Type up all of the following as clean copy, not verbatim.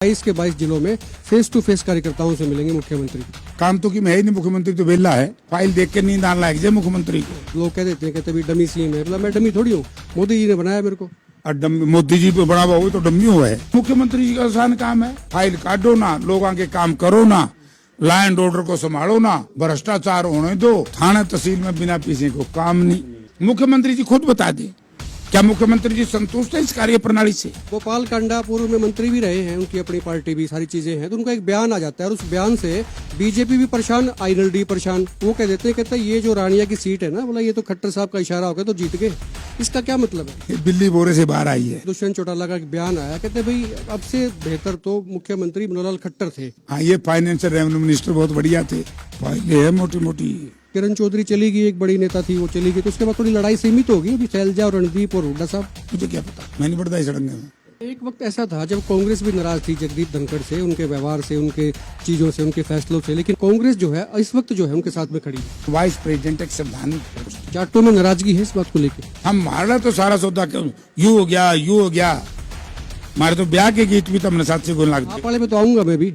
22 के 22 जिलों में फेस टू फेस कार्यकर्ताओं से मिलेंगे मुख्यमंत्री। काम तो कि मैं ही नहीं, मुख्यमंत्री तो वेला है, फाइल देख के नींद आने लायक जे मुख्यमंत्री को। लोग कह देते हैं कहते भी डमी सीएम है, मतलब मैं डमी थोड़ी हूँ, मोदी जी ने बनाया मेरे को। और मोदी जी पे बड़ा हुआ तो डम्मी हुआ है। मुख्यमंत्री जी का आसान काम है, फाइल काटो ना, लोगों के काम करो ना, लॉ एंड ऑर्डर को संभालो ना, भ्रष्टाचार होने दो, थाना तहसील में बिना पीछे को काम नहीं। मुख्यमंत्री जी खुद बता दें, क्या मुख्यमंत्री जी संतुष्ट है इस कार्य प्रणाली से? गोपाल कांडा पूर्व में मंत्री भी रहे हैं, उनकी अपनी पार्टी भी, सारी चीजें हैं, तो उनका एक बयान आ जाता है और उस बयान से बीजेपी भी परेशान, आईएनएलडी परेशान। वो कह देते हैं, कहते हैं ये जो रानिया की सीट है ना, बोला ये तो खट्टर साहब का इशारा हो गया तो जीत गए। इसका क्या मतलब है? बिल्ली बोरे से बाहर आई है। दुष्यंत चौटाला का एक बयान आया, कहते भाई अब से बेहतर तो मुख्यमंत्री मनोहर खट्टर थे। हाँ, ये फाइनेंशियल रेवेन्यू मिनिस्टर बहुत बढ़िया थे, फाइलें है मोटी मोटी। किरण चौधरी चली गई, एक बड़ी नेता थी, वो चली गई, तो उसके बाद थोड़ी लड़ाई सीमित होगी अभी शैलजा और रणदीप और हुड्डा साहब। मुझे क्या पता, मैं नहीं पढ़ता इस सड़ंगे में। एक वक्त ऐसा था जब कांग्रेस भी नाराज थी जगदीप धनखड़ से, उनके व्यवहार से, उनके चीजों से, उनके फैसलों से, लेकिन कांग्रेस जो है इस वक्त जो है उनके साथ में खड़ी है। वाइस प्रेसिडेंट एक संवैधानिक पोस्ट। जाटों में नाराजगी है इस बात को लेकर। हम मारना तो सारा सौदा यू हो गया, यू हो गया। हमारे तो ब्याह के गीत भी तो हमने साथ से गुन लाग आप वाले में तो आऊंगा मैं भी।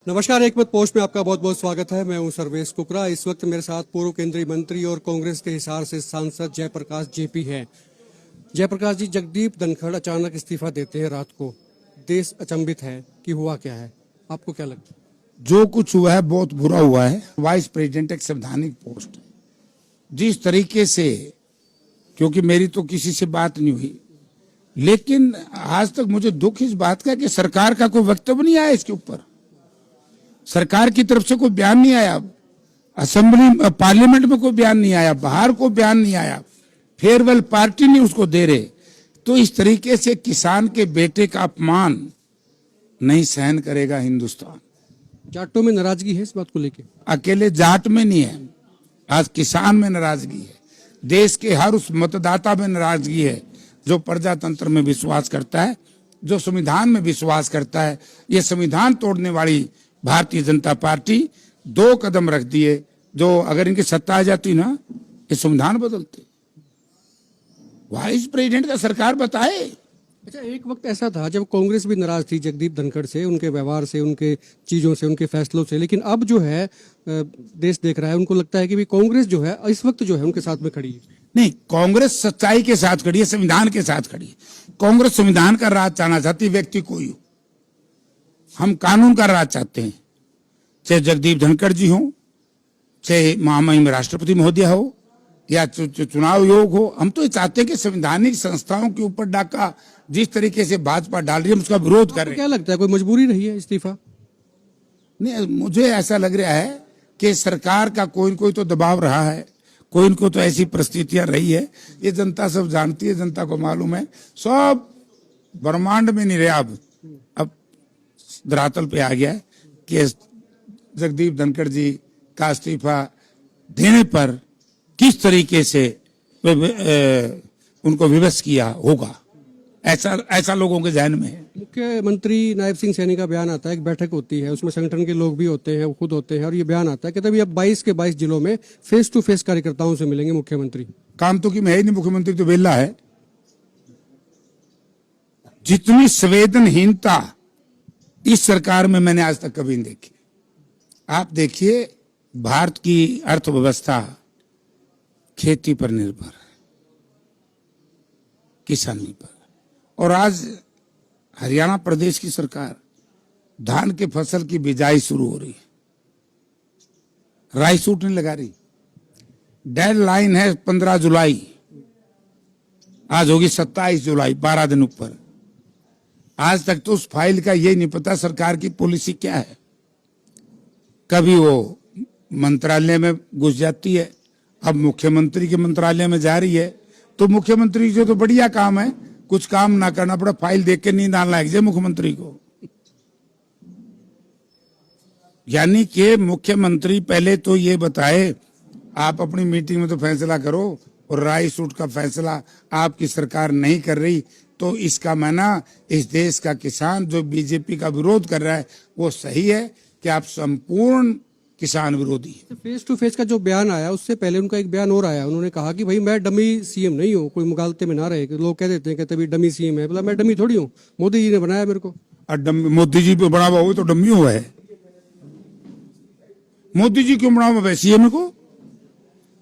नमस्कार, एक मत पोस्ट में आपका बहुत बहुत स्वागत है। मैं हूं सर्वेश कुकरा। इस वक्त मेरे साथ पूर्व केंद्रीय मंत्री और कांग्रेस के हिसार से सांसद जयप्रकाश जेपी हैं। जयप्रकाश जी, जगदीप धनखड़ अचानक इस्तीफा देते हैं रात को, देश अचंभित है कि हुआ क्या है, आपको क्या लगता है? जो कुछ हुआ है बहुत बुरा हुआ है। वाइस प्रेसिडेंट एक संवैधानिक पोस्ट है। जिस तरीके से, क्योंकि मेरी तो किसी से बात नहीं हुई, लेकिन आज तक मुझे दुख इस बात का कि सरकार का कोई वक्तव्य नहीं आया इसके ऊपर। सरकार की तरफ से कोई बयान नहीं आया, असेंबली पार्लियामेंट में कोई बयान नहीं आया, बाहर कोई बयान नहीं आया, फेयरवेल पार्टी नहीं उसको दे रहे। तो इस तरीके से किसान के बेटे का अपमान नहीं सहन करेगा हिंदुस्तान। जाटों में नाराजगी है इस बात को लेकर? अकेले जाट में नहीं है, आज किसान में नाराजगी है, देश के हर उस मतदाता में नाराजगी है जो प्रजातंत्र में विश्वास करता है, जो संविधान में विश्वास करता है। ये संविधान तोड़ने वाली भारतीय जनता पार्टी 2 कदम रख दिए, जो अगर इनकी सत्ता आ जाती ना, ये संविधान बदलते। वाइस प्रेसिडेंट का सरकार बताए। अच्छा, एक वक्त ऐसा था जब कांग्रेस भी नाराज थी जगदीप धनखड़ से, उनके व्यवहार से, उनके चीजों से, उनके फैसलों से, लेकिन अब जो है देश देख रहा है, उनको लगता है कि भी कांग्रेस जो है इस वक्त जो है उनके साथ में खड़ी है। नहीं, कांग्रेस सच्चाई के साथ खड़ी है, संविधान के साथ खड़ी है। कांग्रेस संविधान का राज चाहना चाहती है, व्यक्ति कोई हो। हम कानून का राज चाहते हैं, चाहे जगदीप धनखड़ जी हो, चाहे महामहिम राष्ट्रपति महोदय हो, या चुनाव योग हो। हम तो ये चाहते हैं कि संवैधानिक संस्थाओं के ऊपर डाका जिस तरीके से भाजपा डाल रही है, हम उसका विरोध कर रहे हैं। क्या लगता है, कोई मजबूरी रही है इस्तीफा? नहीं, मुझे ऐसा लग रहा है कि सरकार का कोई न कोई तो दबाव रहा है, कोई न कोई तो ऐसी परिस्थितियां रही है। ये जनता सब जानती है, जनता को मालूम है, सब ब्रह्मांड में नहीं रहे। अब धरातल पे आ गया है कि जगदीप धनखड़ जी का इस्तीफा देने पर किस तरीके से उनको विवश किया होगा, ऐसा लोगों के जहन में है। मुख्यमंत्री नायब सिंह सैनी का बयान आता है, एक बैठक होती है, उसमें संगठन के लोग भी होते हैं, वो खुद होते हैं, और ये बयान आता है कि तभी अब 22 के 22 जिलों में फेस टू फेस कार्यकर्ताओं से मिलेंगे मुख्यमंत्री। काम तो कि मैं ही नहीं, मुख्यमंत्री तो वेला है। जितनी संवेदनहीनता इस सरकार में मैंने आज तक कभी नहीं देखी। आप देखिए, भारत की अर्थव्यवस्था खेती पर निर्भर है, किसानी पर, और आज हरियाणा प्रदेश की सरकार धान के फसल की बिजाई शुरू हो रही है, राई सूट नहीं लगा रही। डेडलाइन है 15 जुलाई, आज होगी 27 जुलाई, 12 दिन ऊपर। आज तक तो उस फाइल का ये नहीं पता सरकार की पॉलिसी क्या है। कभी वो मंत्रालय में घुस जाती है, अब मुख्यमंत्री के मंत्रालय में जा रही है, तो मुख्यमंत्री से तो बढ़िया काम है, कुछ काम ना करना पड़ा, फाइल देख के नींद आने लग जाए मुख्यमंत्री को। यानी कि मुख्यमंत्री पहले तो ये बताए, आप अपनी मीटिंग में तो फैसला करो, और राई सूट का फैसला आपकी सरकार नहीं कर रही, तो इसका माना इस देश का किसान जो बीजेपी का विरोध कर रहा है वो सही है, कि आप संपूर्ण किसान विरोधी हैं। फेस टू फेस का जो बयान आया उससे पहले उनका एक बयान और आया, उन्होंने कहा कि भाई मैं डमी सीएम नहीं हूँ, कोई मुगालते में ना रहे। कि लोग कह देते हैं कहते भाई डमी सीएम है, बोला मैं डमी थोड़ी हूँ, मोदी जी ने बनाया मेरे को। और मोदी जी पे बना हुआ हो तो डम्मी हुआ है। मोदी जी क्यों बना हुआ है सीएम को?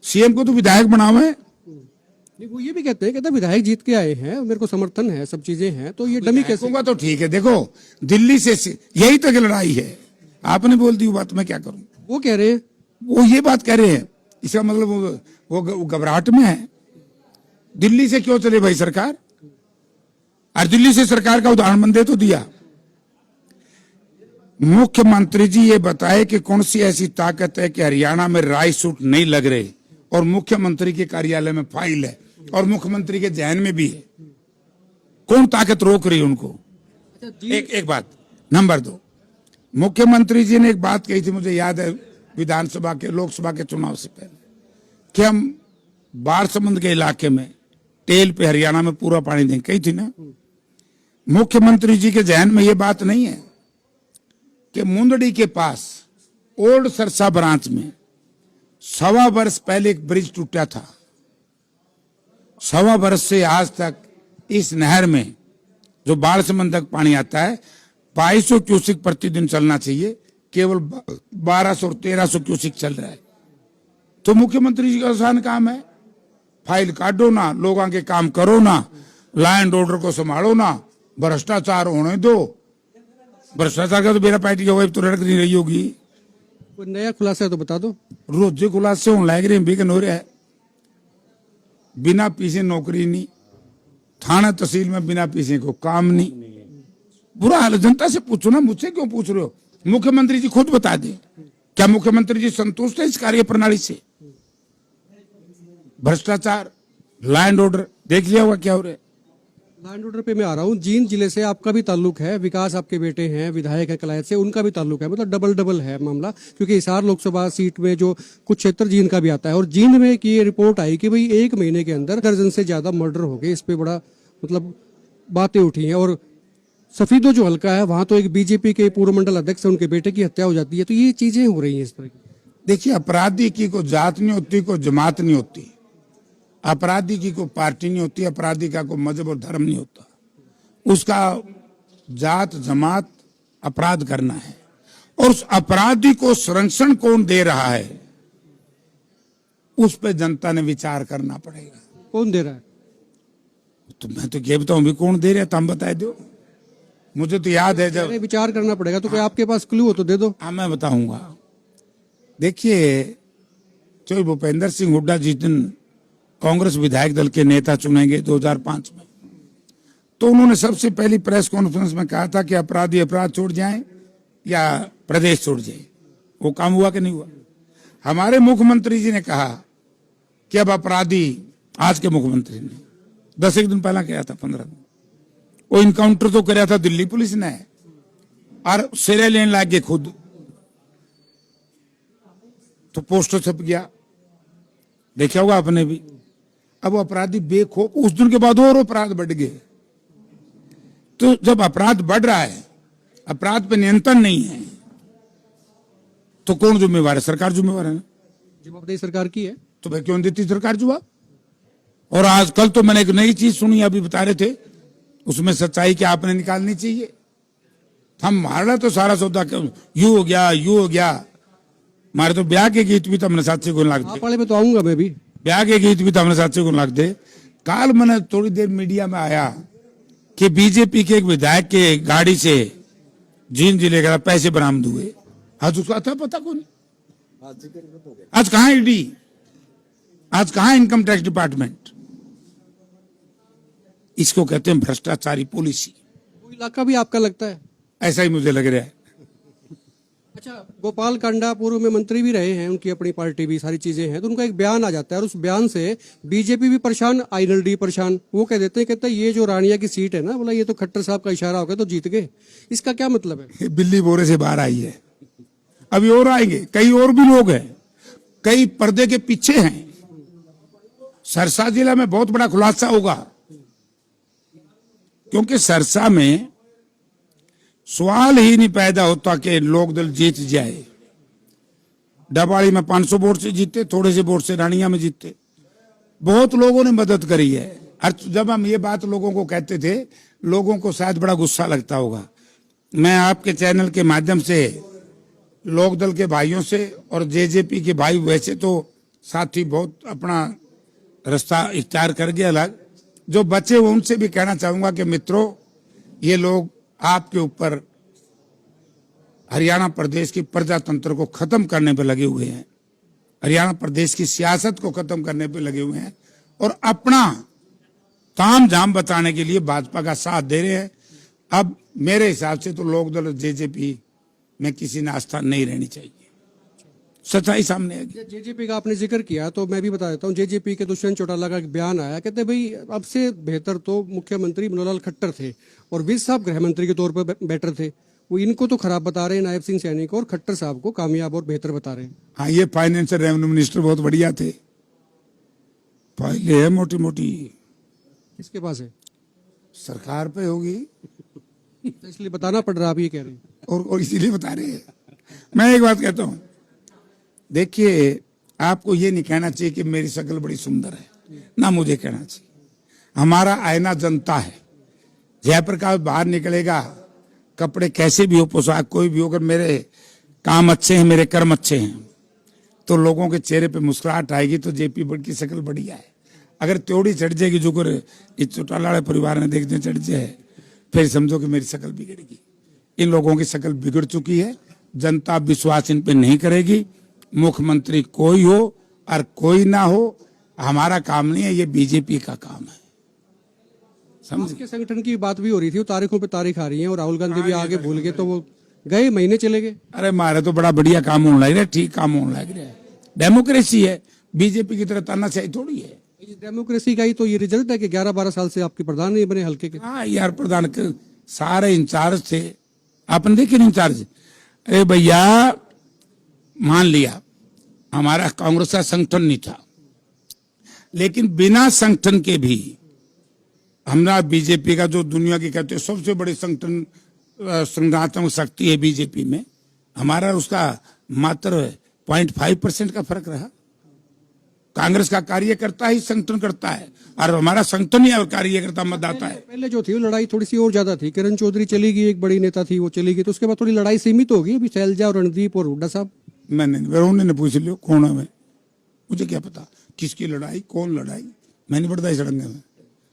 सीएम को तो विधायक बना हुआ है। नहीं, वो ये भी कहते हैं कहते विधायक जीत के आए हैं, मेरे को समर्थन है, सब चीजें हैं, तो ये डमी कैसे? होगा तो ठीक है। देखो दिल्ली से यही तक लड़ाई है, आपने बोल दी वो बात, मैं क्या करूं? वो कह रहे हैं, वो ये बात कह रहे हैं, इसका मतलब वो घबराहट में है। दिल्ली से क्यों चले भाई सरकार? और दिल्ली से सरकार का उदाहरण मैंने तो दिया। मुख्यमंत्री जी ये बताए कि कौन सी ऐसी ताकत है कि हरियाणा में राय सूट नहीं लग रहे और मुख्यमंत्री के कार्यालय में फाइल है और मुख्यमंत्री के जहन में भी है। कौन ताकत रोक रही है उनको? एक बात। नंबर 2, मुख्यमंत्री जी ने एक बात कही थी, मुझे याद है विधानसभा के लोकसभा के चुनाव से पहले, कि हम बारसमुंद के इलाके में टेल पे हरियाणा में पूरा पानी देंगे, कही थी ना। मुख्यमंत्री जी के जहन में ये बात नहीं है कि मुंदड़ी के पास ओल्ड सरसा ब्रांच में 1.25 वर्ष पहले एक ब्रिज टूटा था। 1.25 वर्ष से आज तक इस नहर में जो बारसमुंद तक पानी आता है 2200 क्यूसिक प्रतिदिन चलना चाहिए, केवल 1200 और 1300 क्यूसिक चल रहा है। तो मुख्यमंत्री जी का आसान काम है, फाइल काटो ना, लोगों के काम करो ना, लॉ एंड ऑर्डर को संभालो ना, भ्रष्टाचार होने दो। भ्रष्टाचार का तो मेरा पार्टी का वेब तो रड़क नहीं रही होगी। कोई नया खुलासा है तो बता दो। रोजे खुलासे होने लग रहे बेगन हो रहा है। बिना पीछे नौकरी नहीं, थाना तहसील में बिना पीछे को काम नहीं। बुरा हाल। जनता से पूछो ना, मुझसे क्यों पूछ रहे हो? मुख्यमंत्री जी खुद बता दें, क्या मुख्यमंत्री जी संतुष्ट है इस कार्य प्रणाली से? भ्रष्टाचार, लॉ एंड ऑर्डर देख लिया होगा क्या हो रहा है। लॉ एंड ऑर्डर पे मैं आ रहा हूँ, जींद जिले से आपका भी ताल्लुक है, विकास आपके बेटे हैं, विधायक है कलायत से, उनका भी ताल्लुक है, मतलब डबल डबल है मामला। क्योंकि हिसार लोकसभा सीट में जो कुछ क्षेत्र जींद का भी आता है, और जींद में की ये रिपोर्ट आई कि भाई 1 महीने के अंदर दर्जन से ज्यादा मर्डर हो गए। इस पे बड़ा मतलब बातें उठी हैं। और सफीदो जो हल्का है वहां तो एक बीजेपी के पूर्व मंडल अध्यक्ष है, उनके बेटे की हत्या हो जाती है। तो ये चीजें हो रही हैं इस तरह की। देखिए, अपराधी की कोई जात नहीं होती, कोई जमात नहीं होती, अपराधी की कोई पार्टी नहीं होती, अपराधी का कोई मजहब और धर्म नहीं होता। उसका जात जमात अपराध करना है, और उस अपराधी को संरक्षण कौन दे रहा है उस पर जनता ने विचार करना पड़ेगा। कौन दे रहा है? तो मैं तो ये बताऊं भी कौन दे रहा है, तुम बता दो। मुझे तो याद है जब विचार करना पड़ेगा, तो कोई आपके पास क्लू हो तो दे दो। हाँ, मैं बताऊंगा। देखिए, जो भूपेंद्र सिंह हुड्डा जिस दिन कांग्रेस विधायक दल के नेता चुनेंगे 2005 में, तो उन्होंने सबसे पहली प्रेस कॉन्फ्रेंस में कहा था कि अपराधी अपराध छोड़ जाएं या प्रदेश छोड़ जाए। वो काम हुआ कि नहीं हुआ? हमारे मुख्यमंत्री जी ने कहा कि अब अपराधी, आज के मुख्यमंत्री ने 10 दिन पहला किया था, 15 दिन, वो इनकाउंटर तो कराया था दिल्ली पुलिस ने, और सिरे लेने लग गए खुद। तो पोस्टर छप गया, देखा होगा आपने भी। अब वो अपराधी बेखौफ, उस दिन के बाद और अपराध बढ़ गए। तो जब अपराध बढ़ रहा है, अपराध पे नियंत्रण नहीं है, तो कौन जिम्मेवार है? सरकार जिम्मेवार है ना। जवाबदेही सरकार की है। तो भाई क्यों देती सरकार जवाब? और आज कल तो मैंने एक नई चीज सुनी, अभी बता रहे थे, उसमें सच्चाई क्या आपने निकालनी चाहिए। हम हमारा तो सारा सौदा यू हो गया, यू हो गया। हमारे तो ब्याह के गीत भी तो हमने 700 गुण लाग दे। वाले में तो आऊंगा मैं भी। ब्याह के गीत भी तो हमने 700 गुण लाग दे। काल मैंने थोड़ी देर मीडिया में आया कि बीजेपी के एक विधायक के गाड़ी से जींद जिले का पैसे बरामद हुए। आज उसका था पता कौन? आज कहाँ ईडी, आज कहाँ इनकम टैक्स डिपार्टमेंट? इसको कहते हैं भ्रष्टाचारी पॉलिसी। वो इलाका भी आपका लगता है? ऐसा ही मुझे लग रहा है। अच्छा, गोपाल कांडा पूर्व में मंत्री भी रहे हैं, उनकी अपनी पार्टी भी, सारी चीजें हैं, तो उनका एक बयान आ जाता है, और उस बयान से बीजेपी भी परेशान, आईएनएलडी परेशान। वो कह देते हैं, कहते हैं ये जो रानिया की सीट है ना, बोला ये तो खट्टर साहब का इशारा हो गया तो जीत गए। इसका क्या मतलब है? बिल्ली बोरे से बाहर आई है। अभी और आएंगे, कई और भी लोग हैं, कई पर्दे के पीछे हैं। सरसा जिला में बहुत बड़ा खुलासा होगा, क्योंकि सरसा में सवाल ही नहीं पैदा होता कि लोकदल जीत जाए। डबाड़ी में 500 वोट से जीते, थोड़े से वोट से रानिया में जीते। बहुत लोगों ने मदद करी है। और जब हम ये बात लोगों को कहते थे, लोगों को शायद बड़ा गुस्सा लगता होगा। मैं आपके चैनल के माध्यम से लोकदल के भाइयों से और जेजेपी के भाई, वैसे तो साथी बहुत अपना रास्ता इख्तियार कर गया अलग, जो बचे हुए उनसे भी कहना चाहूंगा कि मित्रों, ये लोग आपके ऊपर हरियाणा प्रदेश की प्रजातंत्र को खत्म करने पर लगे हुए हैं, हरियाणा प्रदेश की सियासत को खत्म करने पर लगे हुए हैं और अपना ताम झाम बताने के लिए भाजपा का साथ दे रहे हैं। अब मेरे हिसाब से तो लोकदल और जेजेपी में किसी ने आस्था नहीं रहनी चाहिए। सच्चाई सामने आएगी। जेजेपी का आपने जिक्र किया तो मैं भी बता देता हूँ। जेजेपी के दुष्यंत चौटाला का एक बयान आया, कहते भाई अब से बेहतर तो मुख्यमंत्री मनोहर खट्टर थे और विज साहब गृह मंत्री के तौर पर बेटर थे। वो इनको तो खराब बता रहे हैं नायब सिंह सैनी को, और खट्टर साहब को कामयाब और बेहतर बता रहे हैं। हाँ, ये फाइनेंस और रेवेन्यू मिनिस्टर बहुत बढ़िया थे। फाइलें है मोटी मोटी। किसके पास है? सरकार पे होगी। तो इसलिए बताना पड़ रहा, आप ये कह रहे हैं। और इसीलिए बता रहे हैं। मैं एक बात कहता हूँ, देखिए, आपको ये नहीं कहना चाहिए कि मेरी शक्ल बड़ी सुंदर है, ना मुझे कहना चाहिए। हमारा आईना जनता है। जयप्रकाश बाहर निकलेगा, कपड़े कैसे भी हो, पोशाक कोई भी हो, अगर मेरे काम अच्छे हैं, मेरे कर्म अच्छे हैं, तो लोगों के चेहरे पे मुस्कुराहट आएगी। तो जेपी बड़ की शक्ल बढ़िया है। अगर त्योड़ी चढ़ जाएगी, जो कर इस चौटाला वाले परिवार ने देखते चढ़ जाए, फिर समझो कि मेरी शक्ल बिगड़ेगी। इन लोगों की शक्ल बिगड़ चुकी है। जनता विश्वास इन पे नहीं करेगी। मुख्यमंत्री कोई हो और कोई ना हो, हमारा काम नहीं है, ये बीजेपी का काम है। समझ के संगठन की बात भी हो रही थी, वो तारीखों पे तारीख आ रही है और राहुल गांधी भी आगे भूल गए, तो वो गए महीने चले गए। अरे मारे तो बड़ा बढ़िया काम होने लग रहा है, ठीक काम होने लग रहा है। डेमोक्रेसी है, बीजेपी की तरह तानाशाही थोड़ी है। डेमोक्रेसी का ही तो ये रिजल्ट है कि 11-12 साल से आपके प्रधान नहीं बने हल्के के। हाँ यार, प्रधान के सारे इंचार्ज थे, आपने देखे इंचार्ज। अरे भैया, मान लिया हमारा कांग्रेस का संगठन नहीं था, लेकिन बिना संगठन के भी हमारा बीजेपी का, जो दुनिया की कहते हैं सबसे बड़ी संगठन संगठनात्मक शक्ति है बीजेपी में, हमारा उसका मात्र 0.5% का फर्क रहा। कांग्रेस का कार्यकर्ता ही संगठन करता है और हमारा संगठन ही कार्यकर्ता मतदाता है। पहले जो थी वो लड़ाई थोड़ी सी और ज्यादा थी। किरण चौधरी चली गई, एक बड़ी नेता थी, वो चली गई, तो उसके बाद थोड़ी लड़ाई सीमित होगी। अभी शैलजा और रणदीप और हुड्डा साहब। मैंने उन्होंने पूछ लियो कौन है, मुझे क्या पता किसकी लड़ाई, कौन लड़ाई, मैं नहीं पड़ता इस लड़ने में।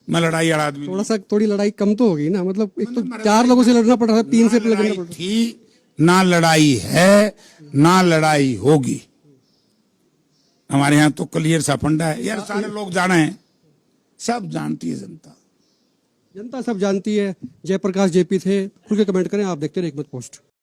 मैं लड़ाई वाला आदमी। थोड़ी लड़ाई कम तो होगी ना, मतलब एक तो 4 लोगों से लड़ना पड़ रहा था, 3 से लड़ना पड़ रहा थी। ना लड़ाई है, ना लड़ाई होगी। हमारे यहाँ तो क्लियर सा फंडा है यार, सारे लोग जाने हैं, सब जानती है जनता। जनता सब जानती है। जयप्रकाश जेपी थे। खुल के कमेंट करें। आप देखते रहे एक मत पोस्ट।